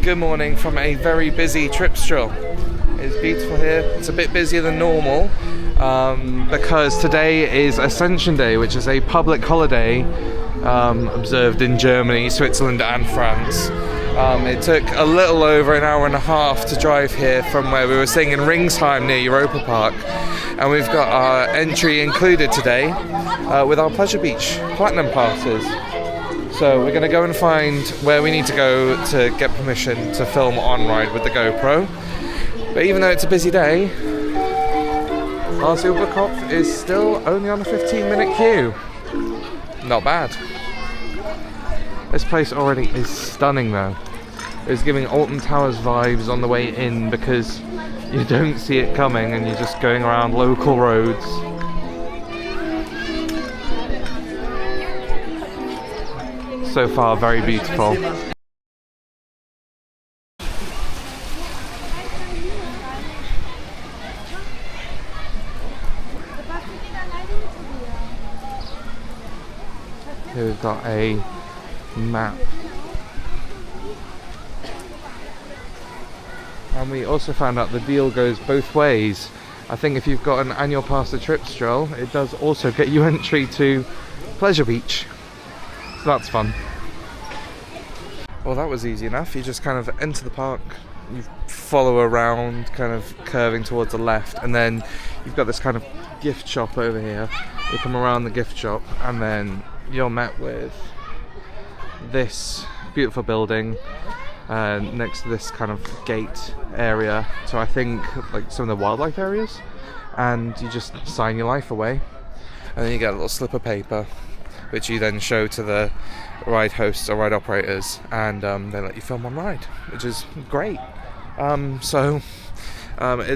Good morning from a very busy Tripsdrill. It's beautiful here. It's a bit busier than normal because today is Ascension Day, which is a public holiday observed in Germany, Switzerland and France. It took a little over an hour and a half to drive here from where we were staying in Ringsheim near Europa-Park, and we've got our entry included today with our Pleasure Beach Platinum passes. So we're going to go and find where we need to go to get permission to film on-ride with the GoPro. But even though it's a busy day, Hals-uber-Kopf is still only on a 15-minute queue. Not bad. This place already is stunning though. It's giving Alton Towers vibes on the way in because you don't see it coming and you're just going around local roads. So far, very beautiful. Here we've got a map. And we also found out the deal goes both ways. I think if you've got an annual pass to Tripsdrill, it does also get you entry to Pleasure Beach. So that's fun. Well, that was easy enough. You just kind of enter the park, you follow around, kind of curving towards the left, and then you've got this kind of gift shop over here. You come around the gift shop, and then you're met with this beautiful building next to this kind of gate area. So I think like some of the wildlife areas, and you just sign your life away, and then you get a little slip of paper, which you then show to the ride hosts or ride operators, and they let you film on ride, which is great. It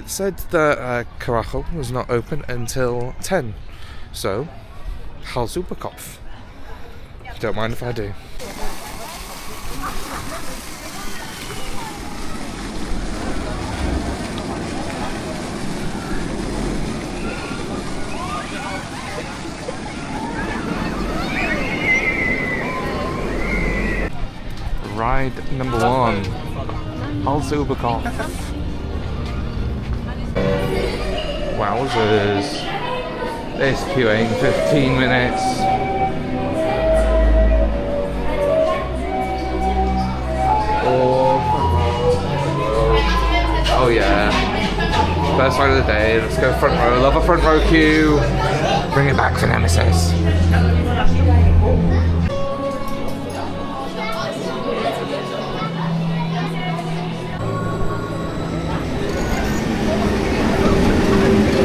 said that Karacho was not open until 10, so Hals-uber-Kopf. Don't mind if I do. Ride number 1, Hals-uber-Kopf. Wowzers. This queuing 15 minutes. Oh yeah. First ride of the day. Let's go front row. Love a front row queue. Bring it back to Nemesis.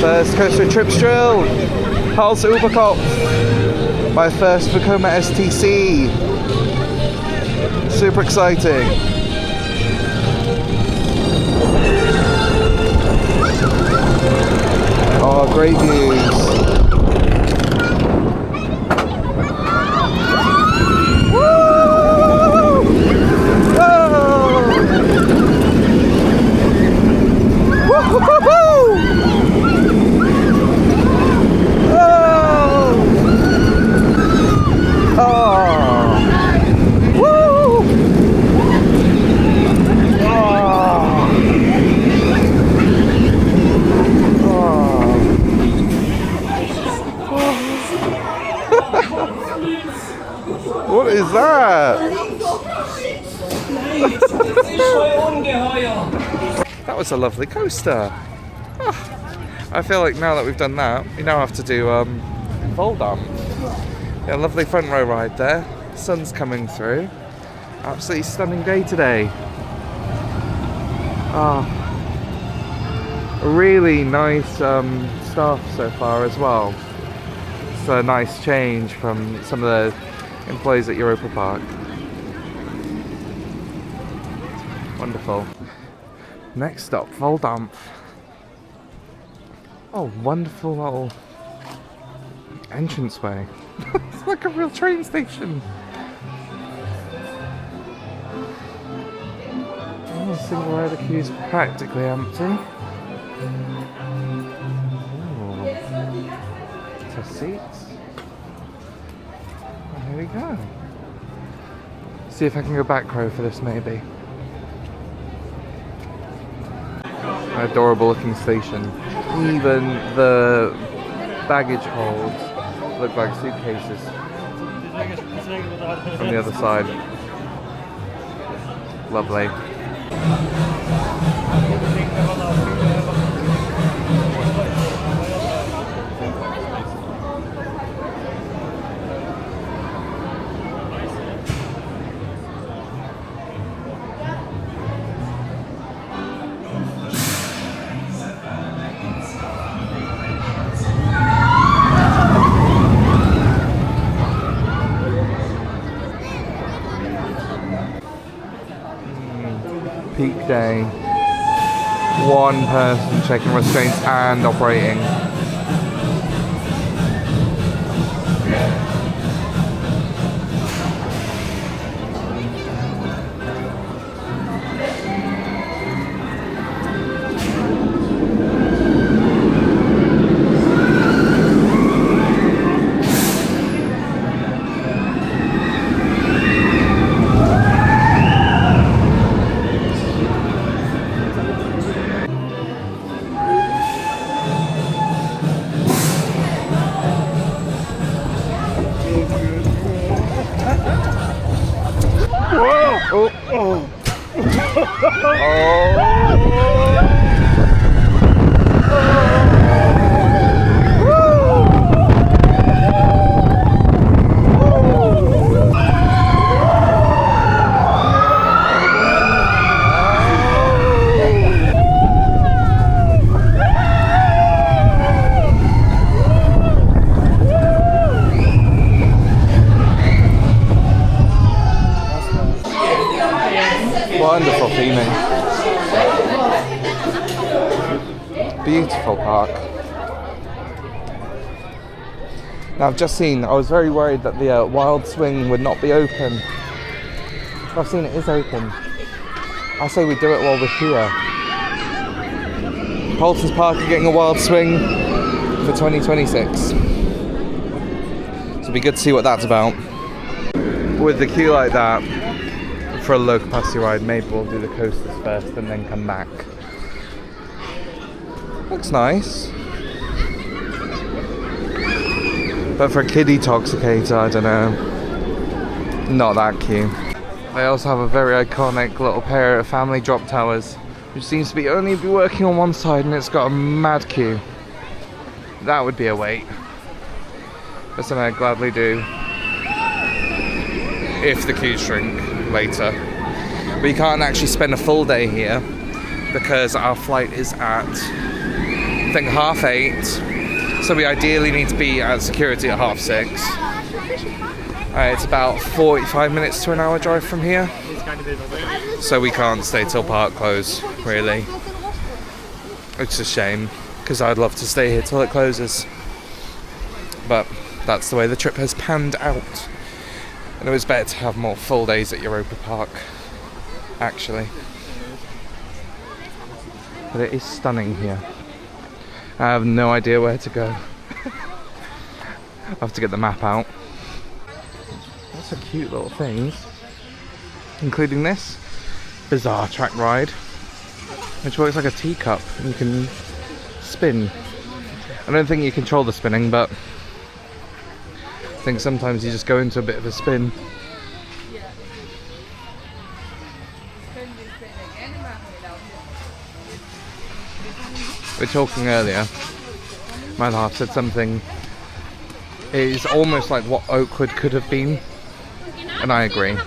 First coaster Tripsdrill, Hals-uber-Kopf by First Vekoma STC. Super exciting. Oh, great views. What is that? That was a lovely coaster. Oh, I feel like now that we've done that, we now have to do Voldamp. Yeah, lovely front row ride there. Sun's coming through. Absolutely stunning day today. Really nice staff so far as well. It's a nice change from some of the employees at Europa-Park. Wonderful. Next stop, Voldamp. Oh, wonderful little entranceway. It's like a real train station. Oh, single rider queue's practically empty. Oh, to seats. And here we go. See if I can go back row for this maybe. adorable looking station. Even the baggage holds look like suitcases from the other side. Lovely. Peak day, one person checking restraints and operating. Wonderful theming. Beautiful park. Now I've just seen, I was very worried that the wild swing would not be open. I've seen it is open. I say we do it while we're here. Paulson's Park are getting a wild swing for 2026. So it'll be good to see what that's about. With the queue like that, for a low capacity ride, maybe we'll do the coasters first and then come back. Looks nice. But for a kiddie toxicator, I don't know. Not that cute. They also have a very iconic little pair of family drop towers, which seems to be only working on one side, and it's got a mad queue. That would be a wait. But something I'd gladly do if the queues shrink later. We can't actually spend a full day here because our flight is at, I think, 8:30. So we ideally need to be at security at 6:30. It's about 45 minutes to an hour drive from here. So we can't stay till park close, really. It's a shame, because I'd love to stay here till it closes. But that's the way the trip has panned out. And it was better to have more full days at Europa-Park, actually. But it is stunning here. I have no idea where to go. I'll have to get the map out. Lots of cute little things, including this bizarre track ride, which works like a teacup and you can spin. I don't think you control the spinning, but I think sometimes you just go into a bit of a spin. We were talking earlier, my half said something, it is almost like what Oakwood could have been, and I agree.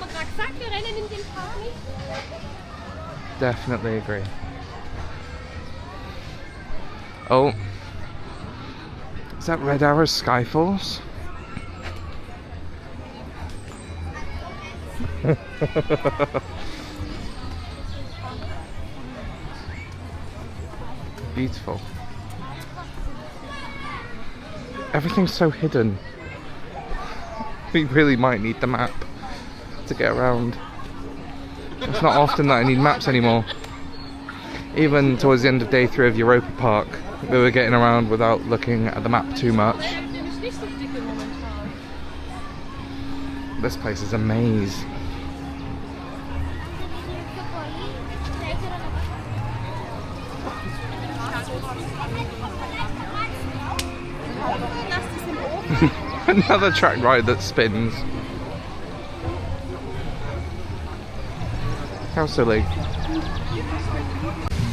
Definitely agree. Oh, is that Red Arrow Skyfalls? Beautiful. Everything's so hidden. We really might need the map to get around. It's not often that I need maps anymore. Even towards the end of day 3 of Europa-Park, we were getting around without looking at the map too much. This place is a maze. Another track ride that spins. How silly.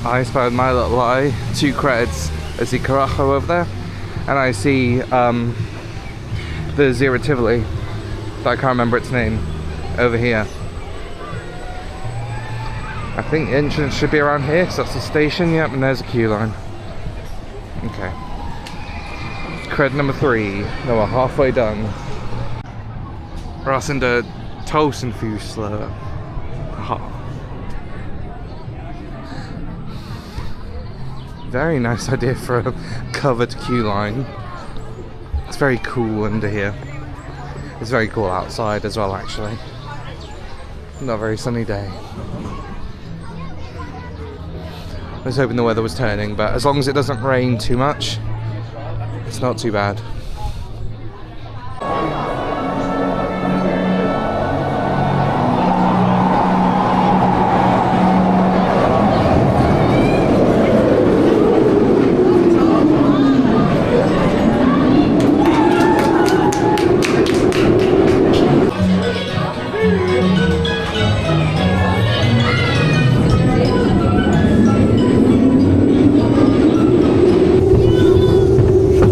I spotted my little eye, 2 creds. I see Karacho over there, and I see the Zero Tivoli, but I can't remember its name, over here. I think the entrance should be around here, because that's the station. Yep, and there's a queue line. Okay. Cred number 3. No, we're halfway done. Raus in der Tausendfüßler. Aha. Very nice idea for a covered queue line. It's very cool under here. It's very cool outside as well, actually. Not a very sunny day. I was hoping the weather was turning, but as long as it doesn't rain too much, it's not too bad.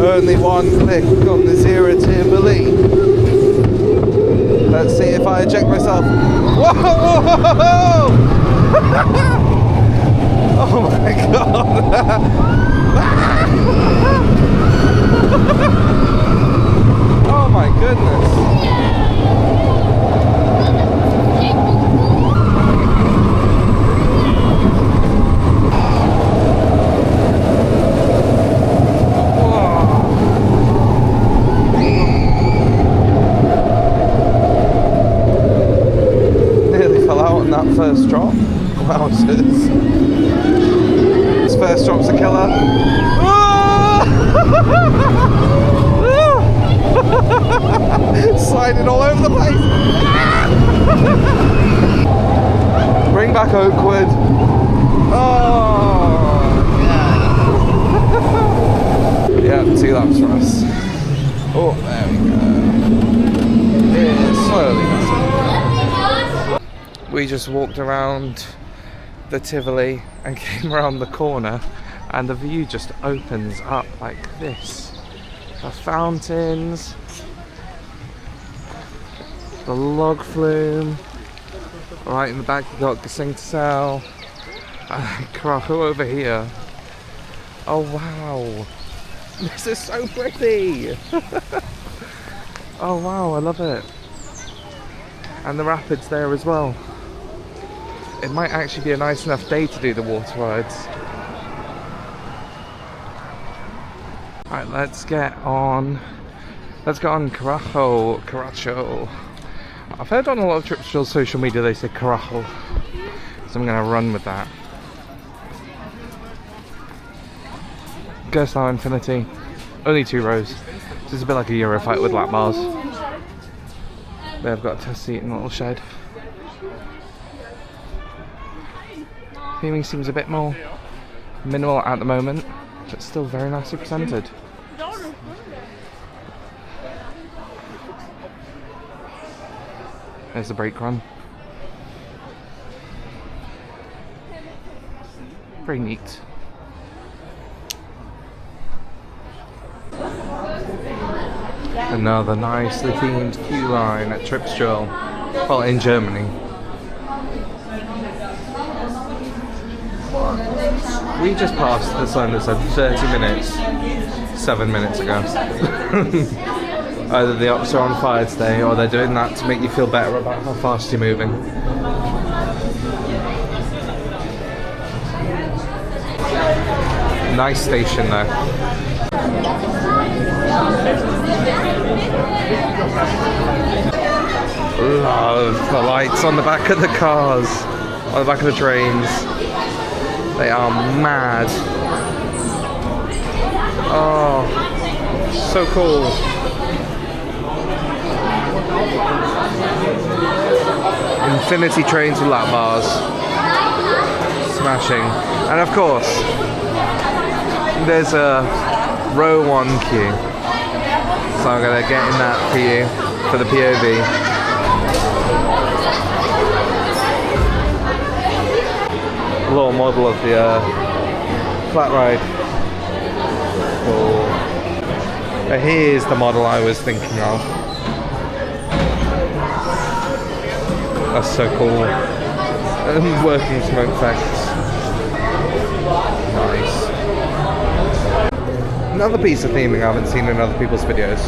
Only one click on the Zero Tivoli. Let's see if I eject myself. Whoa! Oh my god! Oh my goodness! That first drop. Wowzers. This first drop's a killer. Sliding all over the place. Bring back Oakwood. Oh, yeah. Yeah, 2 laps for us. Oh, there we go. It is slowly messing. We just walked around the Tivoli and came around the corner, and the view just opens up like this. The fountains, the log flume, right in the back you've got Gesengtsaal, and Karacho over here. Oh wow, this is so pretty! Oh wow, I love it. And the rapids there as well. It might actually be a nice enough day to do the water rides. Right, let's get on Karacho. I've heard on a lot of Tripsdrill social media they say Karacho, so I'm gonna run with that. Gerstau Infinity, only 2 rows. This is a bit like a Eurofight with lap bars. They've got a test seat in a little shed. Theming seems a bit more minimal at the moment, but still very nicely presented. There's the brake run. Very neat. Another nicely themed queue line at Tripsdrill, well, in Germany. We just passed the sign that said 30 minutes 7 minutes ago. Either the ops are on fire today, or they're doing that to make you feel better about how fast you're moving. Nice station though. Love the lights on the back of the cars, on the back of the trains. They are mad. Oh, so cool. Infinity trains with lap bars. Smashing. And of course, There's a row 1 queue, so I'm gonna get in that for you for the POV. Little model of the flat ride. Cool. Here's the model I was thinking of. That's so cool. Working smoke effects. Nice. Another piece of theming I haven't seen in other people's videos.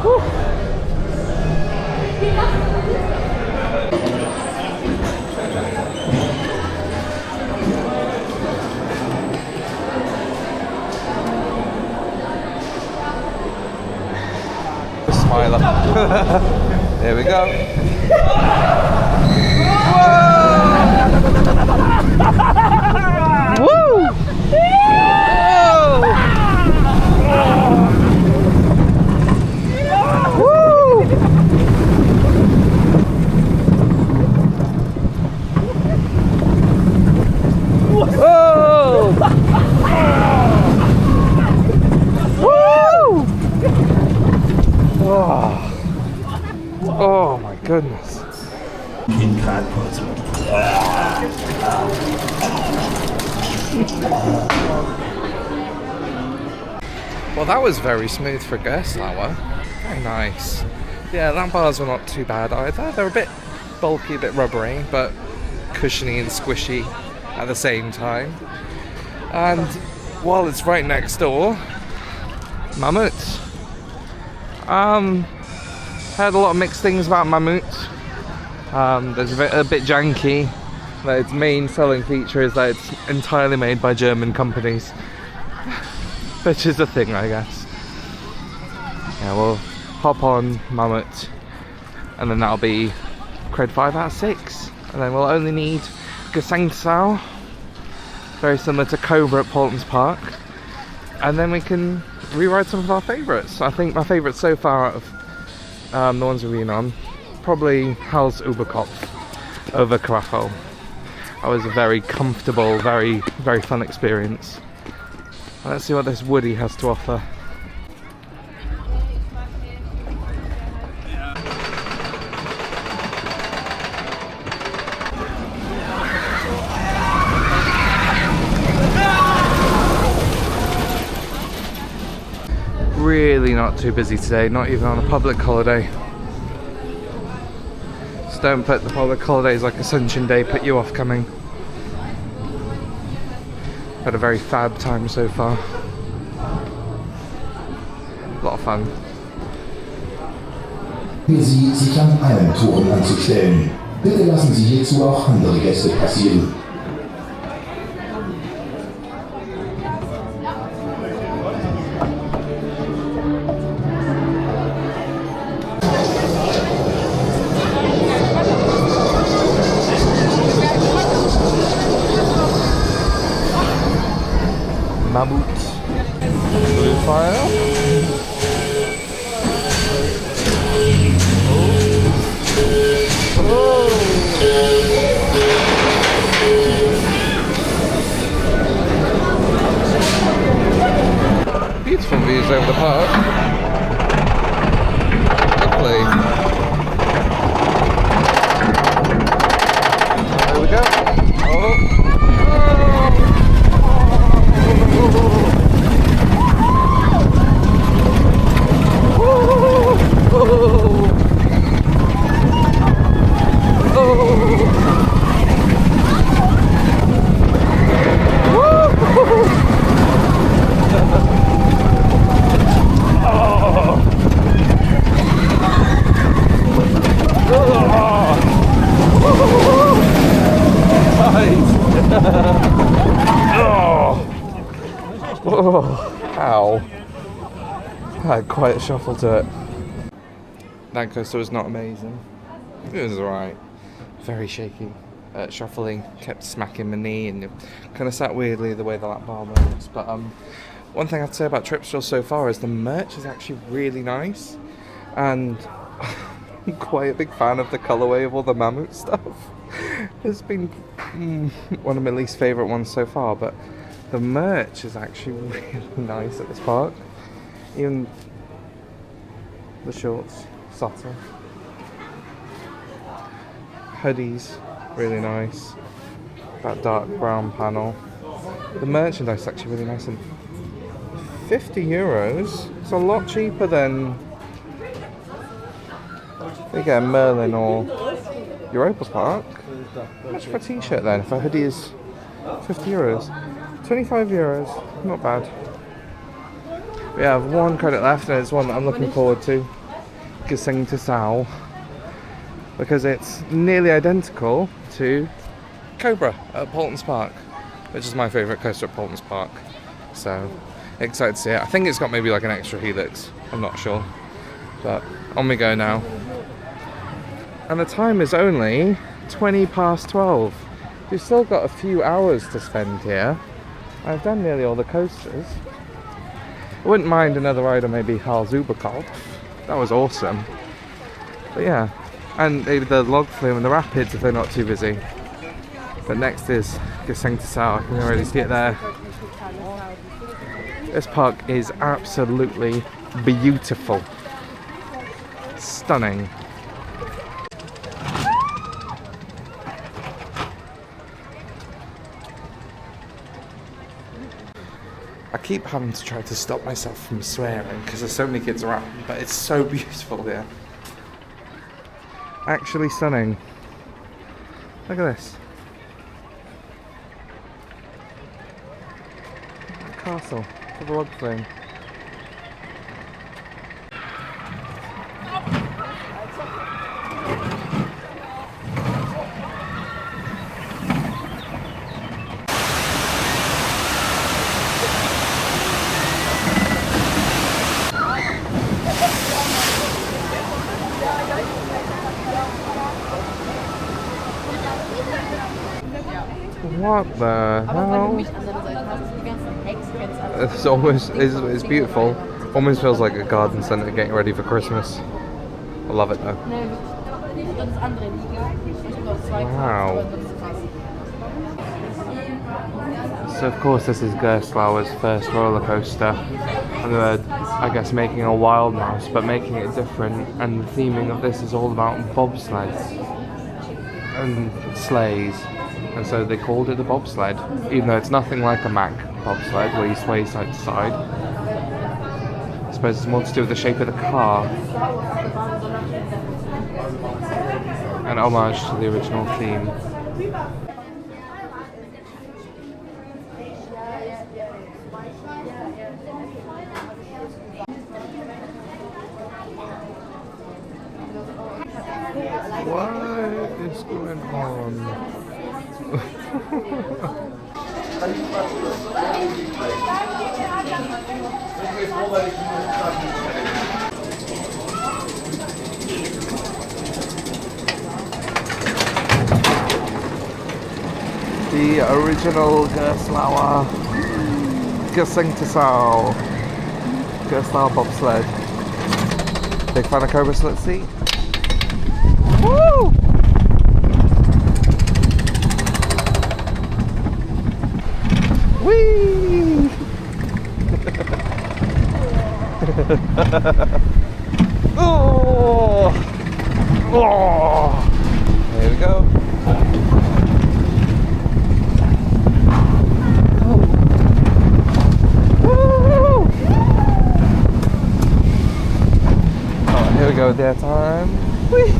Woo. Smiler. There we go. Whoa! Woo! Oh my goodness. Well, that was very smooth for a guest hour. Very nice. Yeah, land bars were not too bad either. They're a bit bulky, a bit rubbery, but cushiony and squishy at the same time. And while it's right next door, Mammoth. Heard a lot of mixed things about Mammoth. There's a bit janky. But its main selling feature is that it's entirely made by German companies, which is a thing, I guess. Yeah, we'll hop on Mammoth, and then that'll be cred 5 out of 6, and then we'll only need Gesangsau, very similar to Cobra at Erlebnispark, and then we can rewrite some of our favourites. I think my favourites so far out of the ones we've been on, probably Hals-uber-Kopf over Karacho. That was a very comfortable, very fun experience. Let's see what this Woody has to offer. Really not too busy today, not even on a public holiday. Just don't put the public holidays like Ascension Day put you off coming. Had a very fab time so far. A lot of fun. Sie sich an allen Toren anzustellen. Bitte lassen Sie hierzu auch andere Gäste passieren. Mammoth. Blue fire. Beautiful views over the park. Lovely. There we go. Ow. I had quite a shuffle to it. That coaster was not amazing. It was alright. Very shaky. Shuffling, kept smacking my knee, and it kind of sat weirdly the way the lap bar moves. But one thing I'd say about Tripsdrill so far is the merch is actually really nice, and I'm quite a big fan of the colourway of all the Mammoth stuff. It's been one of my least favourite ones so far, but The merch is actually really nice at this park. Even the shorts, subtle. Hoodies, really nice. That dark brown panel. The merchandise is actually really nice. And €50, it's a lot cheaper than you get a Merlin or Europa-Park. How much for a t-shirt then? If a hoodie is €50, €25, not bad. We have one credit left, and it's one that I'm looking forward to. Gesang to Sao, because it's nearly identical to Cobra at Erlebnispark, which is my favourite coaster at Erlebnispark. So excited to see it. I think it's got maybe like an extra helix, I'm not sure. But on we go now. And the time is only 20 past 12. We've still got a few hours to spend here. I've done nearly all the coasters. I wouldn't mind another ride on maybe Hals-uber-Kopf. That was awesome. But yeah, and maybe the log flume and the rapids if they're not too busy. But next is Gesang to Sao. I can already see it there. This park is absolutely beautiful. Stunning. I keep having to try to stop myself from swearing because there's so many kids around, but it's so beautiful here. Actually stunning. Look at this. That castle with a log flume. What the hell? It's almost, it's beautiful. Almost feels like a garden centre getting ready for Christmas. I love it though. Wow. So of course this is Gerstlauer's first roller coaster. And they're, I guess, making a wild mouse, but making it different. And the theming of this is all about bobsleds and sleighs. And so they called it a bobsled, even though it's nothing like a Mack bobsled where you sway side to side. I suppose it's more to do with the shape of the car. An homage to the original theme. What is going on? The original Gerstlauer Gesang to Sao Gerstlauer bobsled. Big fan of Cobra, so let's see. Woo! Whee! Oh! Oh! There we go. Oh, here we go, their time. Whee!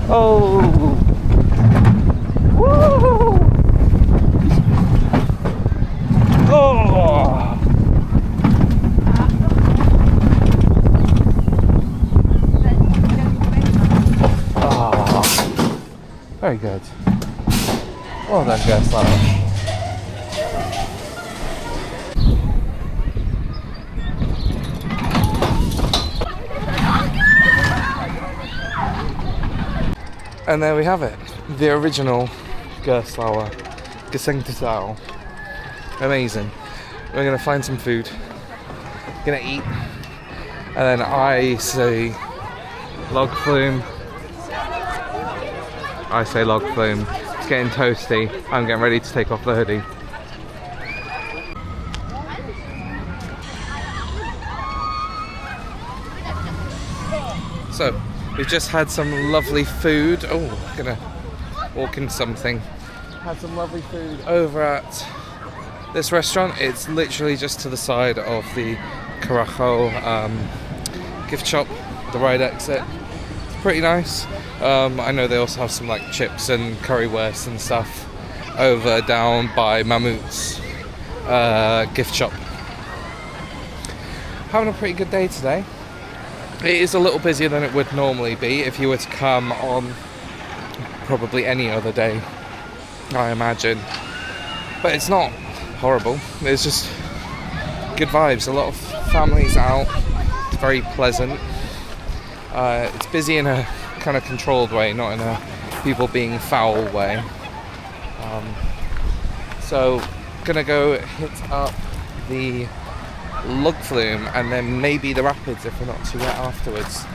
Oh! Woo! Oh! Oh! Very good. Well done, Gerstlauer. And there we have it, the original Gerstlauer Gesang to Sao. Amazing. We're gonna find some food, gonna eat, and then I say log flume. I say log flume. It's getting toasty. I'm getting ready to take off the hoodie. So, we've just had some lovely food. Oh, gonna walk into something. Had some lovely food over at this restaurant. It's literally just to the side of the Karacho gift shop, the right exit. It's pretty nice. I know they also have some like chips and currywurst and stuff over down by Mammoth's gift shop. Having a pretty good day today. It is a little busier than it would normally be if you were to come on probably any other day, I imagine. But it's not horrible. It's just good vibes. A lot of families out. It's very pleasant. It's busy in a kind of controlled way, not in a people being foul way. So gonna go hit up the log flume and then maybe the rapids if we're not too wet afterwards,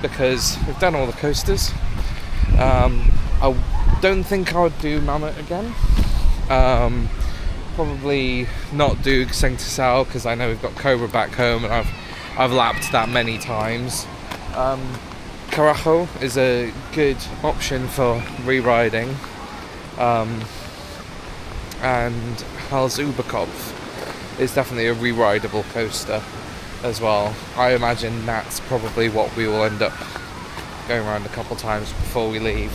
because we've done all the coasters. I don't think I would do Mammoth again. Probably not do Sao because I know we've got Cobra back home and I've lapped that many times. Karacho is a good option for re-riding, and Hals-uber-Kopf is definitely a re-rideable coaster as well. I imagine that's probably what we will end up going around a couple times before we leave,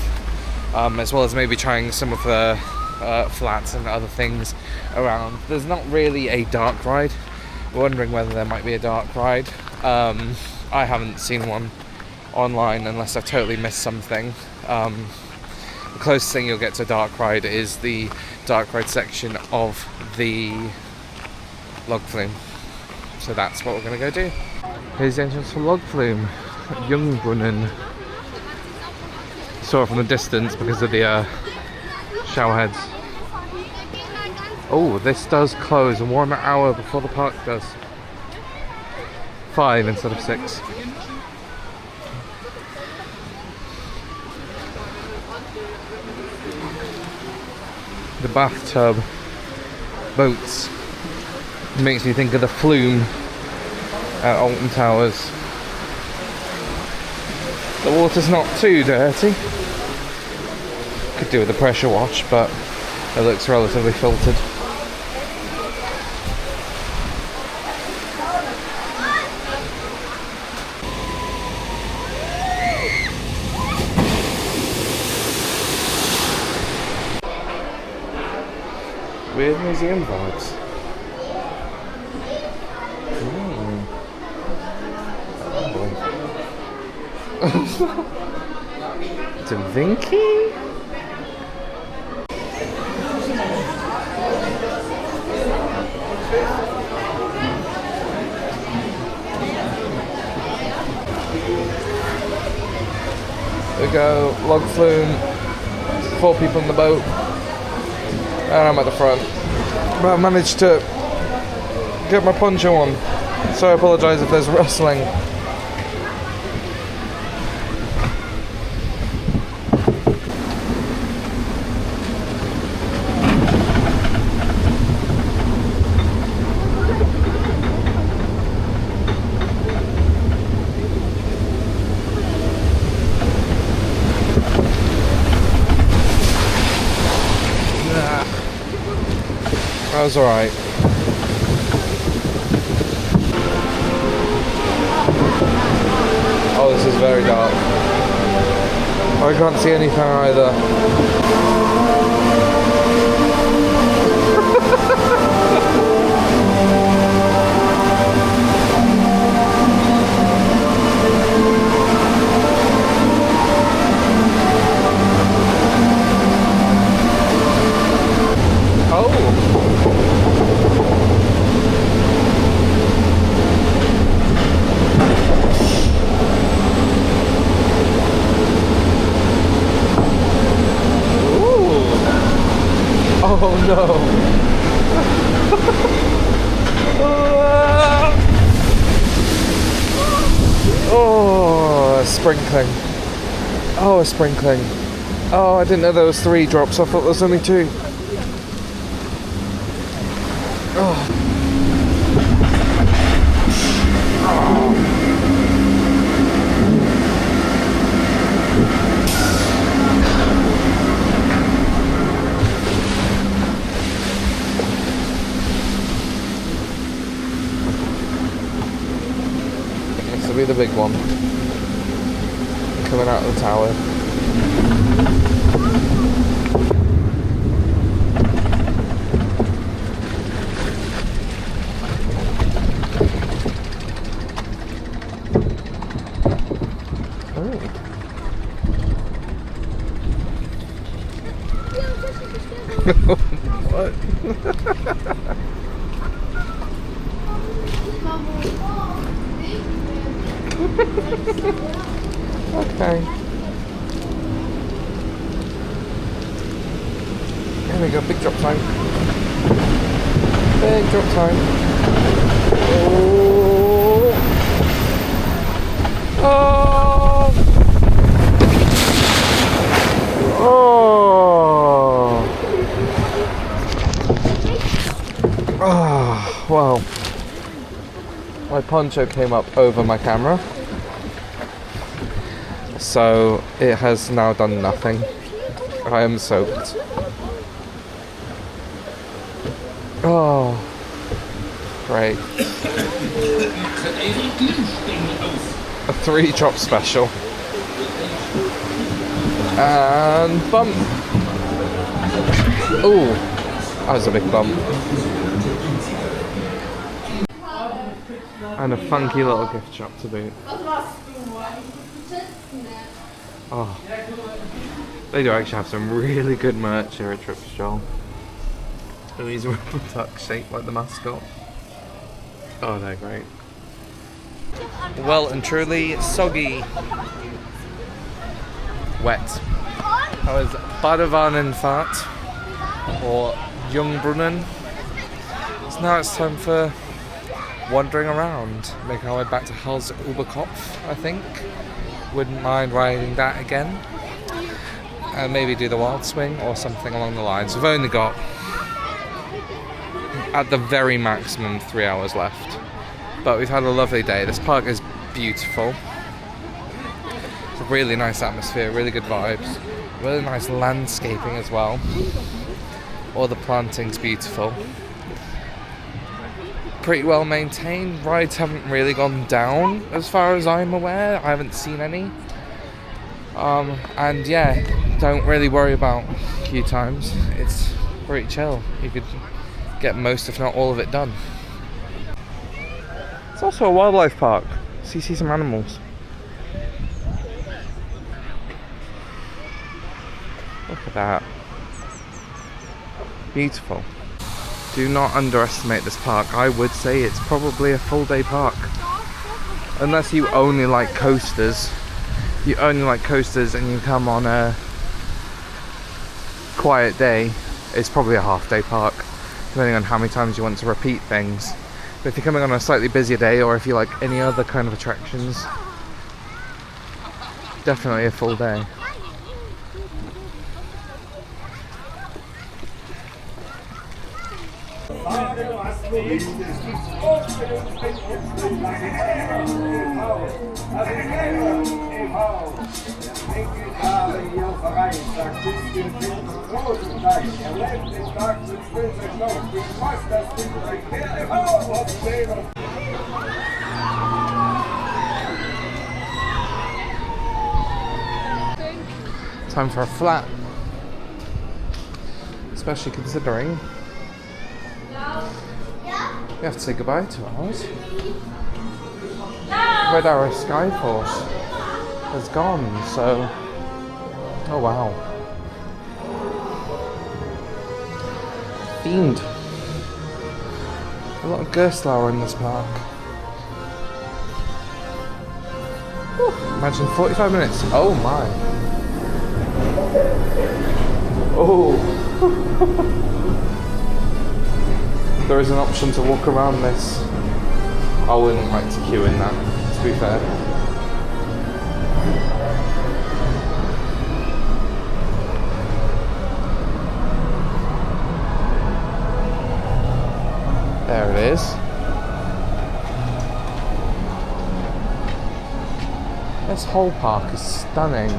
as well as maybe trying some of the flats and other things around. There's not really a dark ride. We're wondering whether there might be a dark ride. I haven't seen one online unless I've totally missed something. The closest thing you'll get to a dark ride is the dark ride section of the log flume. So that's what we're going to go do. Here's the entrance for log flume, Jungbrunnen. Saw it from the distance because of the shower heads. Oh, this does close 1 hour before the park does. 5 instead of 6. The bathtub boats makes me think of the flume at Alton Towers. The water's not too dirty. Could do with a pressure wash, but it looks relatively filtered. Weird museum vibes. Da Vinci? There we go, log flume, 4 people in the boat, and I'm at the front. But I managed to get my poncho on, so I apologise if there's rustling. That was alright. Oh, this is very dark. I can't see anything either. Oh no! Oh, a sprinkling. Oh, a sprinkling. Oh, I didn't know there was 3 drops. I thought there was only 2. Oh. the big one coming out of the tower. What? Okay. There we go, big drop time. Big drop time. Oh! Oh! Oh! Oh, well, my poncho came up over my camera, so it has now done nothing. I am soaked. Oh, great. A 3-drop special. And bump. Ooh, that was a big bump. And a funky little gift shop to boot. Oh, they do actually have some really good merch here at Tripsdrill. These rubber ducks shaped like the mascot. Oh, they're great. Well and truly soggy. Wet. That was Badewanenfahrt or Jungbrunnen. So now it's time for wandering around, making our way back to Hals-uber-Kopf, I think. Wouldn't mind riding that again. And maybe do the wild swing or something along the lines. We've only got, at the very maximum, 3 hours left. But we've had a lovely day. This park is beautiful. It's a really nice atmosphere, really good vibes. Really nice landscaping as well. All the planting's beautiful. Pretty well maintained. Rides haven't really gone down as far as I'm aware. I haven't seen any. And yeah, don't really worry about queue times. It's pretty chill. You could get most, if not all of it done. It's also a wildlife park, so you see some animals. Look at that. Beautiful. Do not underestimate this park. I would say it's probably a full day park. Unless you only like coasters. You only like coasters and you come on a quiet day, it's probably a half day park, depending on how many times you want to repeat things. But if you're coming on a slightly busier day, or if you like any other kind of attractions, definitely a full day. Time for a flat, especially considering we have to say goodbye to ours. Red Arrow Skyforce has gone, so oh wow. Fiend. A lot of Gerstlauer in this park. Whew, imagine 45 minutes. Oh my. Oh. There is an option to walk around this. I wouldn't like to queue in that, to be fair. There it is. This whole park is stunning.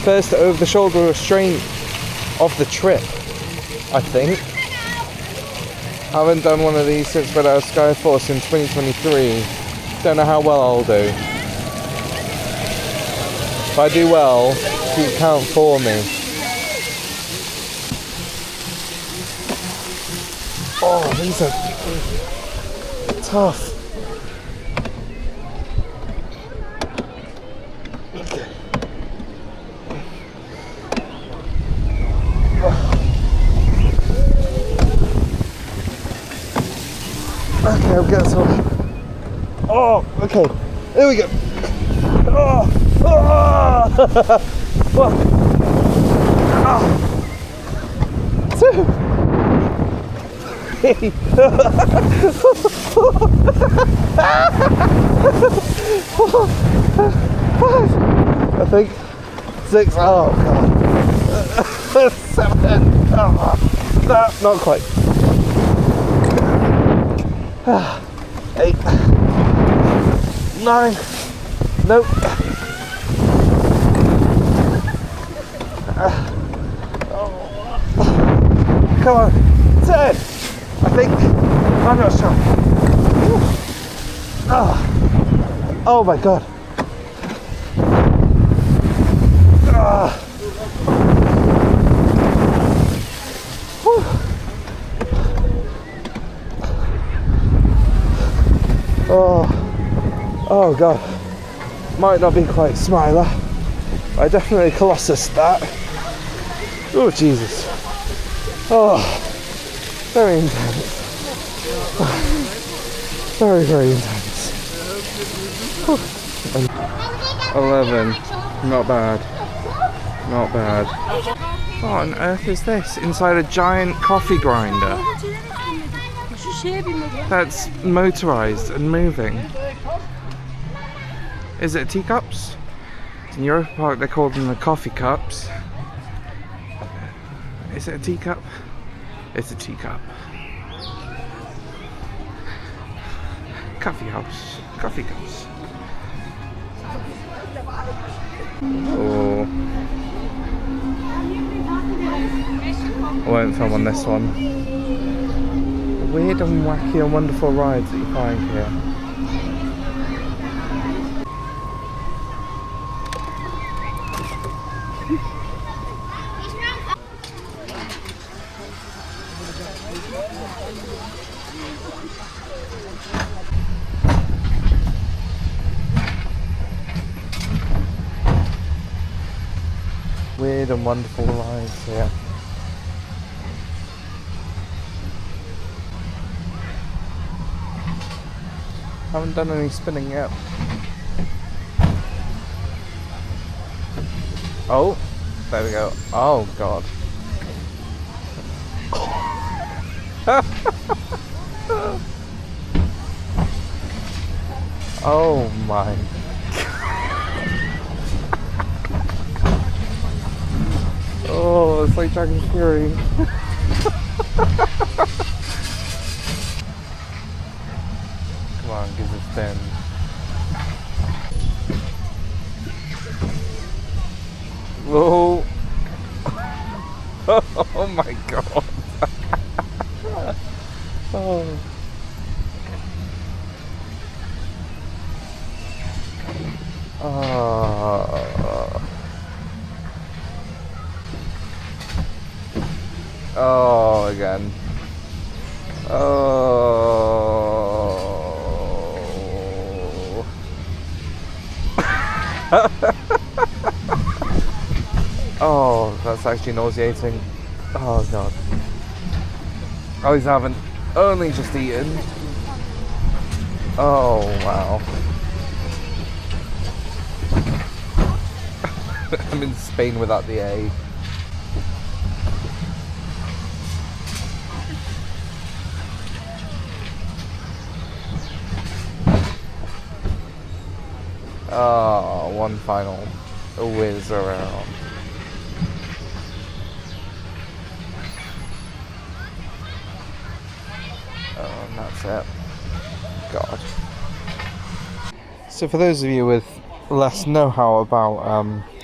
first over-the-shoulder restraint of the trip, I think. I haven't done one of these since we're at Skyforce in 2023. Don't know how well I'll do. If I do well, keep count for me. Oh, these are tough. Okay. Okay, I'll get some. Oh, okay. There we go. Oh, oh. 1, 2, 3. I think 6. Oh god. 7. Oh, no, not quite. 8. 9. Nope. Come on. 10. I think. I'm not sure. Oh my god. Oh god. Might not be quite Smiler. I definitely Colossus that. Oh Jesus. Oh, very intense. Very, very intense. 11. Not bad. Not bad. What on earth is this? Inside a giant coffee grinder. That's motorised and moving. Is it teacups? In Europa-Park they call them the coffee cups. Is it a teacup? It's a teacup. Coffee house. Coffee cups. Oh. I won't film on this one. Weird and wacky and wonderful rides that you find here. Weird and wonderful rides here. Haven't done any spinning yet. Oh, there we go. Oh god. Oh my. Oh, it's like Dragon Fury. Come on, give us 10. Whoa. Oh my god. Oh. Oh, again. Oh. Oh, that's actually nauseating. Oh god. Oh, he's haven't only just eaten. Oh wow. I'm in Spain without the A. Oh, one final whiz around. Oh, and that's it. God. So for those of you with less know-how about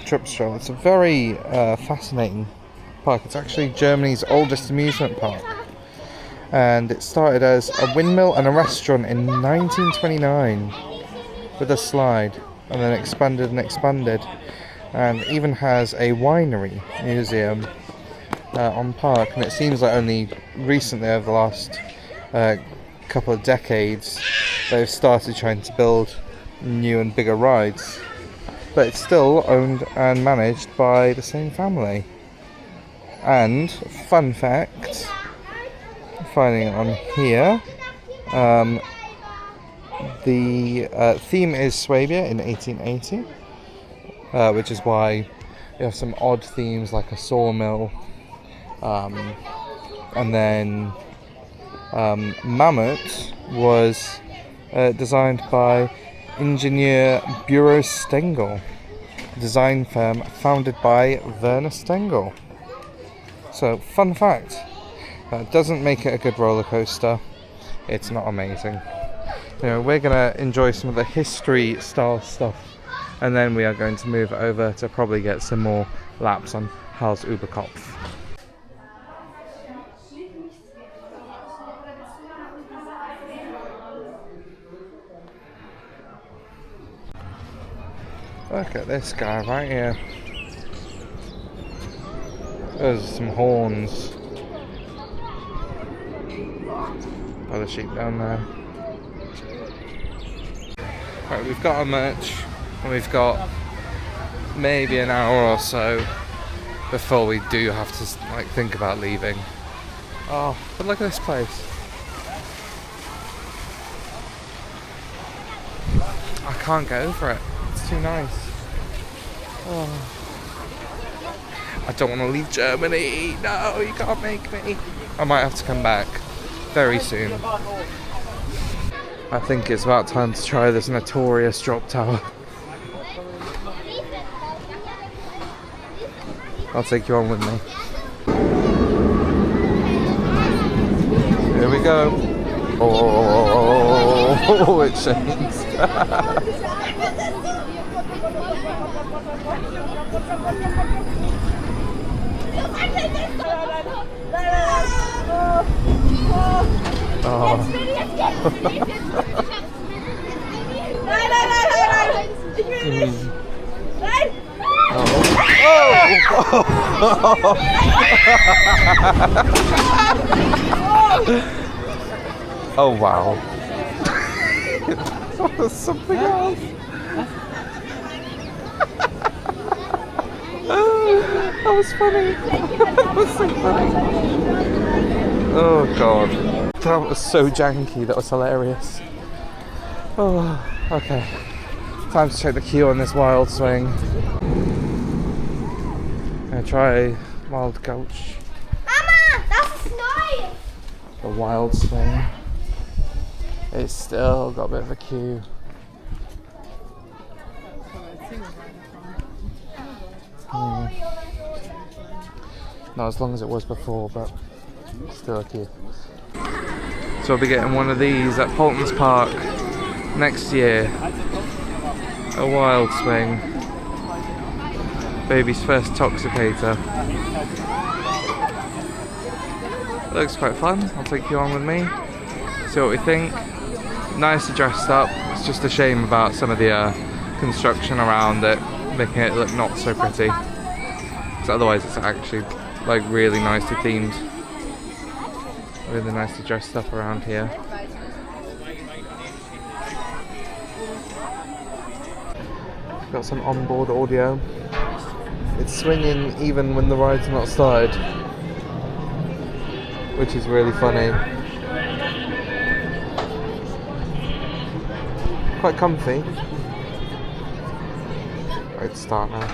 Tripsdrill. It's a very fascinating park. It's actually Germany's oldest amusement park. And it started as a windmill and a restaurant in 1929 with a slide, and then expanded and expanded, and even has a winery museum on park. And it seems like only recently, over the last couple of decades, they've started trying to build new and bigger rides, but it's still owned and managed by the same family. And fun fact, finding it on here, the theme is Swabia in 1880, which is why you have some odd themes like a sawmill, and then Mammoth was designed by Ingenieur Bureau Stengel, a design firm founded by Werner Stengel. So, fun fact, that doesn't make it a good roller coaster. It's not amazing. You know, we're gonna enjoy some of the history style stuff, and then we are going to move over to probably get some more laps on Hals-uber-Kopf. Look at this guy right here. Those are some horns. Other sheep down there. Right, we've got our merch, and we've got maybe an hour or so before we do have to like think about leaving. Oh, but look at this place. I can't get over it. It's too nice. Oh. I don't want to leave Germany. No, you can't make me. I might have to come back very soon. I think it's about time to try this notorious drop tower. I'll take you on with me. Here we go. Oh, it changed. Oh. Oh wow. That was something else. That was funny. That was so funny. Oh god. That was so janky, that was hilarious. Oh, okay. Time to check the queue on this wild swing. I'm gonna try Wild Gulch. Mama, das ist neu! The wild swing. It's still got a bit of a queue. Not as long as it was before, but still a queue. So I'll be getting one of these at Erlebnispark next year. A wild swing. Baby's first toxicator. Looks quite fun. I'll take you on with me. See what we think. Nicely dressed up. It's just a shame about some of the construction around it, making it look not so pretty. So otherwise it's actually like really nicely themed. Really nicely dressed up around here. Got some onboard audio. It's swinging even when the ride's not started, which is really funny. Quite comfy. Right, to start now.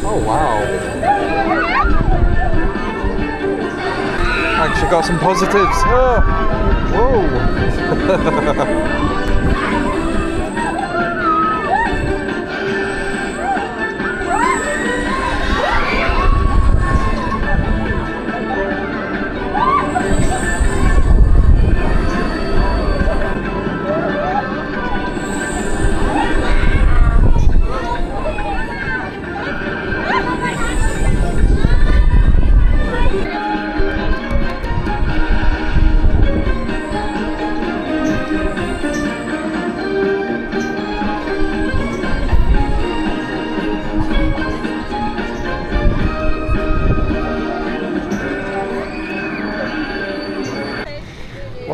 Oh wow. Actually got some positives. Oh. Whoa.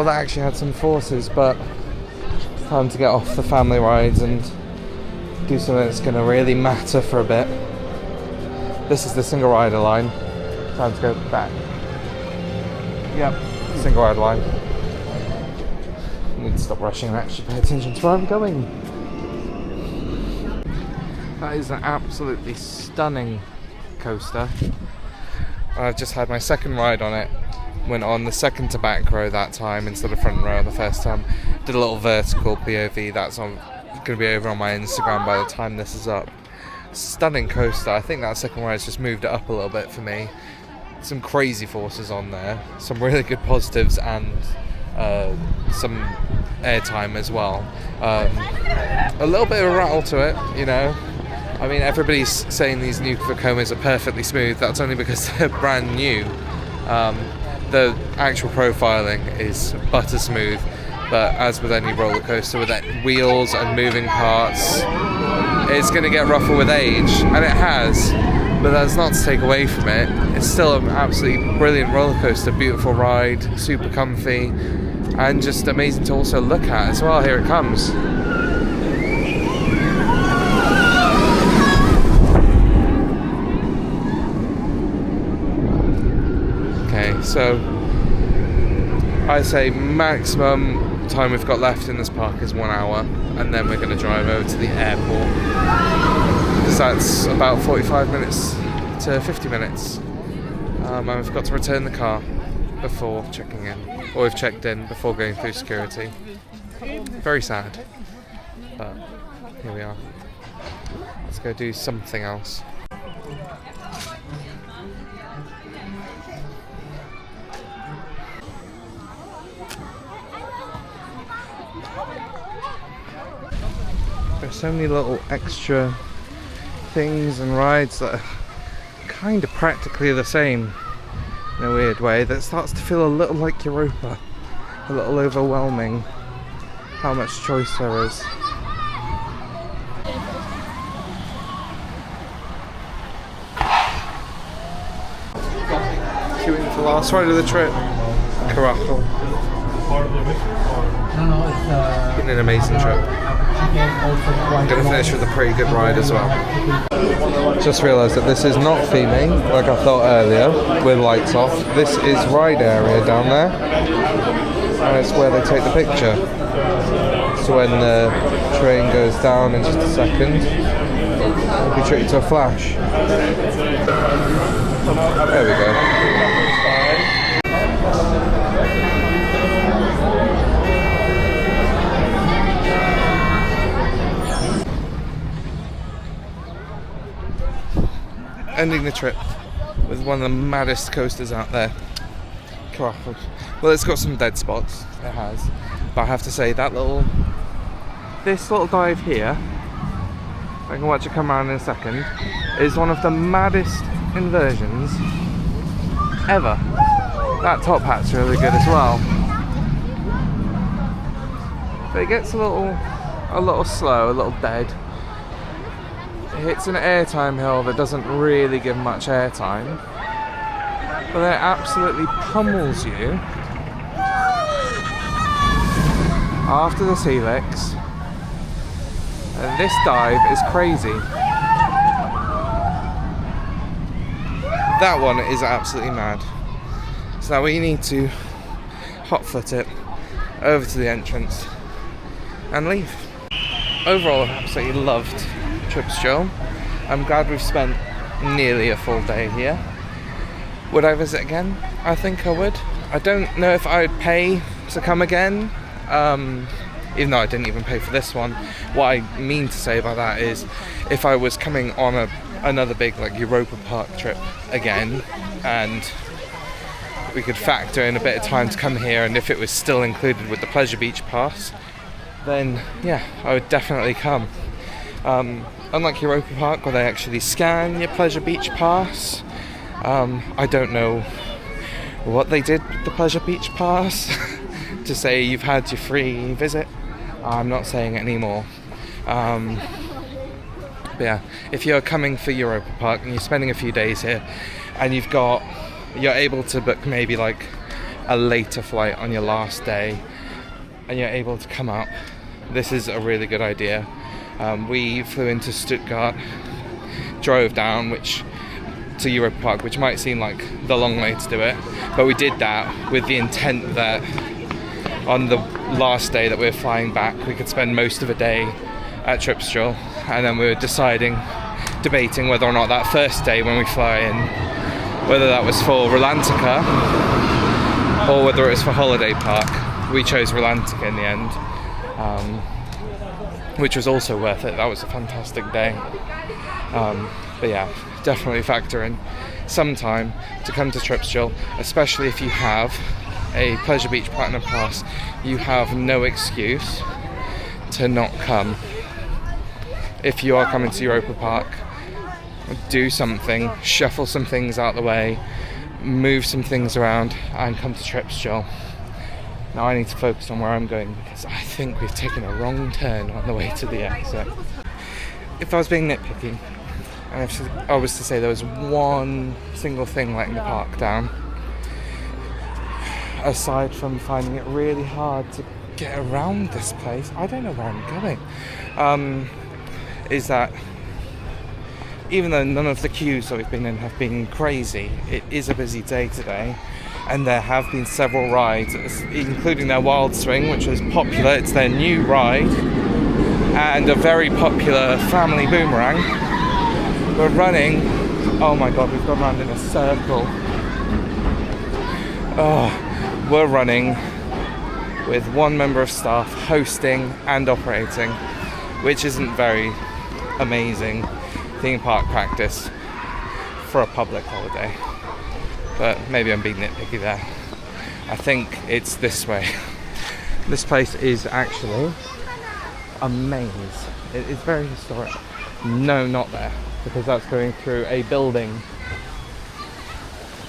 well, that actually had some forces, but time to get off the family rides and do something that's going to really matter for a bit. This is the single rider line. Time to go back. Yep, single rider line. I need to stop rushing and actually pay attention to where I'm going. That is an absolutely stunning coaster. I've just had my second ride on it. Went on the second to back row that time instead of front row the first time. Did a little vertical POV. That's going to be over on my Instagram by the time this is up. Stunning coaster. I think that second ride's just moved it up a little bit for me. Some crazy forces on there. Some really good positives and some airtime as well. A little bit of a rattle to it, you know. I mean, everybody's saying these new Vekomas are perfectly smooth. That's only because they're brand new. The actual profiling is butter smooth, but as with any roller coaster with wheels and moving parts, it's going to get rougher with age, and it has. But that's not to take away from it. It's still an absolutely brilliant roller coaster, beautiful ride, super comfy, and just amazing to also look at as well. Here it comes. So I say maximum time we've got left in this park is 1 hour, and then we're going to drive over to the airport, because that's about 45 minutes to 50 minutes, and we've got to return the car before checking in, or we've checked in before going through security. Very sad, but here we are. Let's go do something else. There's so many little extra things and rides that are kind of practically the same in a weird way, that starts to feel a little like Europa, a little overwhelming how much choice there is. Queuing for the last ride of the trip, Karacho. Been an amazing trip. I'm going to finish with a pretty good ride as well. Just realised that this is not theming, like I thought earlier, with lights off. This is ride area down there, and it's where they take the picture. So when the train goes down in just a second, it'll be treated to a flash. There we go. Ending the trip with one of the maddest coasters out there. Well, it's got some dead spots, it has, but I have to say this little dive here, I can watch it come around in a second, is one of the maddest inversions ever. That top hat's really good as well, but it gets a little slow, a little dead. It hits an airtime hill that doesn't really give much airtime, but then it absolutely pummels you after this helix, and this dive is crazy. That one is absolutely mad. So now we need to hot foot it over to the entrance and leave. Overall, I absolutely loved Tripsdrill. I'm glad we've spent nearly a full day here. Would I visit again? I think I would. I don't know if I'd pay to come again, even though I didn't even pay for this one. What I mean to say by that is, if I was coming on another big like Europa-Park trip again, and we could factor in a bit of time to come here, and if it was still included with the Pleasure Beach pass, then yeah, I would definitely come. Unlike Europa-Park, where they actually scan your Pleasure Beach pass, I don't know what they did with the Pleasure Beach pass to say you've had your free visit. I'm not saying it anymore. But yeah, if you're coming for Europa-Park and you're spending a few days here, and you're able to book maybe like a later flight on your last day and you're able to come up, this is a really good idea. We flew into Stuttgart, drove down to Europa-Park, which might seem like the long way to do it, but we did that with the intent that on the last day that we were flying back, we could spend most of a day at Tripsdrill, and then we were debating whether or not that first day when we fly in, whether that was for Rolantica or whether it was for Holiday Park. We chose Rolantica in the end, which was also worth it. That was a fantastic day. But yeah, definitely factor in some time to come to Tripsdrill, especially if you have a Pleasure Beach Platinum Pass. You have no excuse to not come. If you are coming to Europa-Park, do something, shuffle some things out the way, move some things around, and come to Tripsdrill. Now I need to focus on where I'm going because I think we've taken a wrong turn on the way to the exit. If I was being nitpicky, and if I was to say there was one single thing letting the park down, aside from finding it really hard to get around this place, I don't know where I'm going, is that even though none of the queues that we've been in have been crazy, it is a busy day today, and there have been several rides, including their Wild Swing, which is popular. It's their new ride, and a very popular family boomerang. We're running, oh my god, we've gone around in a circle. We're running with one member of staff hosting and operating, which isn't very amazing theme park practice for a public holiday. But maybe I'm being nitpicky there. I think it's this way. This place is actually a maze. It is very historic. No, not there, because that's going through a building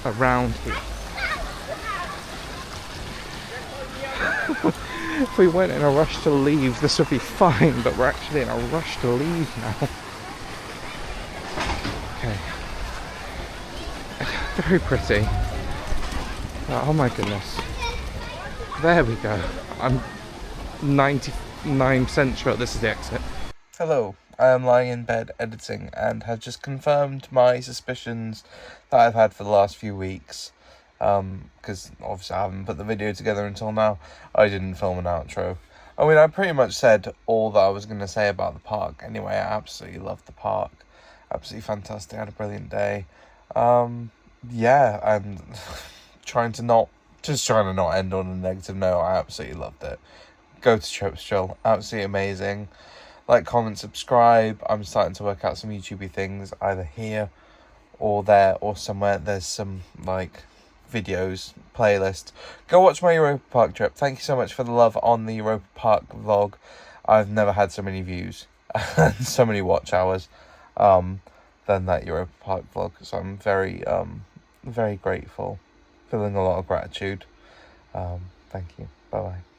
around here. If we weren't in a rush to leave, this would be fine, but we're actually in a rush to leave now. Okay. Very pretty. Oh my goodness. There we go. I'm 99% sure this is the exit. Hello, I am lying in bed editing and have just confirmed my suspicions that I've had for the last few weeks. Because obviously I haven't put the video together until now. I didn't film an outro. I mean, I pretty much said all that I was going to say about the park. Anyway, I absolutely loved the park. Absolutely fantastic. I had a brilliant day. Yeah, and trying to not end on a negative note. I absolutely loved it. Go to Tripsdrill. Absolutely amazing. Like, comment, subscribe. I'm starting to work out some YouTubey things either here or there or somewhere. There's some like videos, playlist. Go watch my Europa-Park trip. Thank you so much for the love on the Europa-Park vlog. I've never had so many views and so many watch hours than that Europa-Park vlog. So I'm very very grateful. Feeling a lot of gratitude. Thank you. Bye bye.